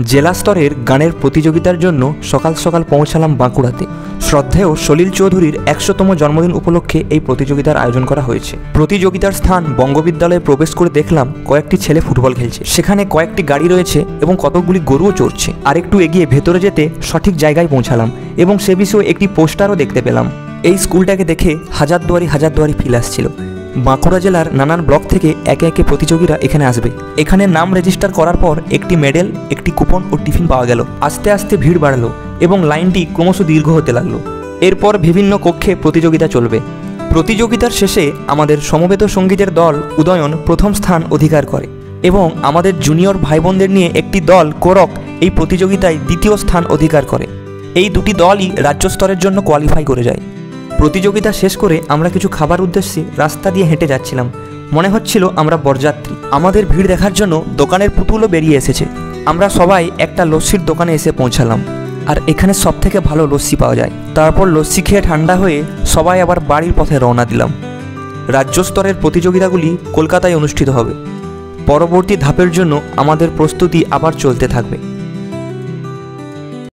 জেলা স্তরের গানের প্রতিযোগিতার জন্য সকাল সকাল পৌঁছালাম বাঁকুড়াতে। শ্রদ্ধেয় সলিল চৌধুরীর 100তম জন্মদিন উপলক্ষে এই প্রতিযোগিতার আয়োজন করা হয়েছে। প্রতিযোগিতার স্থান বঙ্গবিদ্যালয়ে প্রবেশ করে দেখলাম কয়েকটি ছেলে ফুটবল খেলছে। সেখানে কয়েকটি গাড়ি রয়েছে এবং কতকগুলি গরুও চড়ছে। আরেকটু এগিয়ে ভেতরে যেতে সঠিক জায়গায় পৌঁছালাম এবং সে বিষয়ে একটি পোস্টারও দেখতে পেলাম। এই স্কুলটাকে দেখে হাজারদুয়ারি ফিল আসছিল। বাঁকুড়া জেলার নানান ব্লক থেকে একে একে প্রতিযোগীরা এখানে আসবে। এখানে নাম রেজিস্টার করার পর একটি মেডেল, একটি কুপন ও টিফিন পাওয়া গেল। আস্তে আস্তে ভিড় বাড়লো এবং লাইনটি ক্রমশ দীর্ঘ হতে লাগলো। এরপর বিভিন্ন কক্ষে প্রতিযোগিতা চলবে। প্রতিযোগিতার শেষে আমাদের সমবেত সঙ্গীতের দল উদয়ন প্রথম স্থান অধিকার করে এবং আমাদের জুনিয়র ভাই বোনদের নিয়ে একটি দল কোরক এই প্রতিযোগিতায় দ্বিতীয় স্থান অধিকার করে। এই দুটি দলই রাজ্য স্তরের জন্য কোয়ালিফাই করে যায়। প্রতিযোগিতা শেষ করে আমরা কিছু খাবার উদ্দেশ্যে রাস্তা দিয়ে হেঁটে যাচ্ছিলাম। মনে হচ্ছিল আমরা বরযাত্রী। আমাদের ভিড় দেখার জন্য দোকানের পুতুলও বেরিয়ে এসেছে। আমরা সবাই একটা লস্যির দোকানে এসে পৌঁছালাম, আর এখানে সবথেকে ভালো লস্যি পাওয়া যায়। তারপর লস্যি খেয়ে ঠান্ডা হয়ে সবাই আবার বাড়ির পথে রওনা দিলাম। রাজ্য স্তরের প্রতিযোগিতাগুলি কলকাতায় অনুষ্ঠিত হবে। পরবর্তী ধাপের জন্য আমাদের প্রস্তুতি আবার চলতে থাকবে।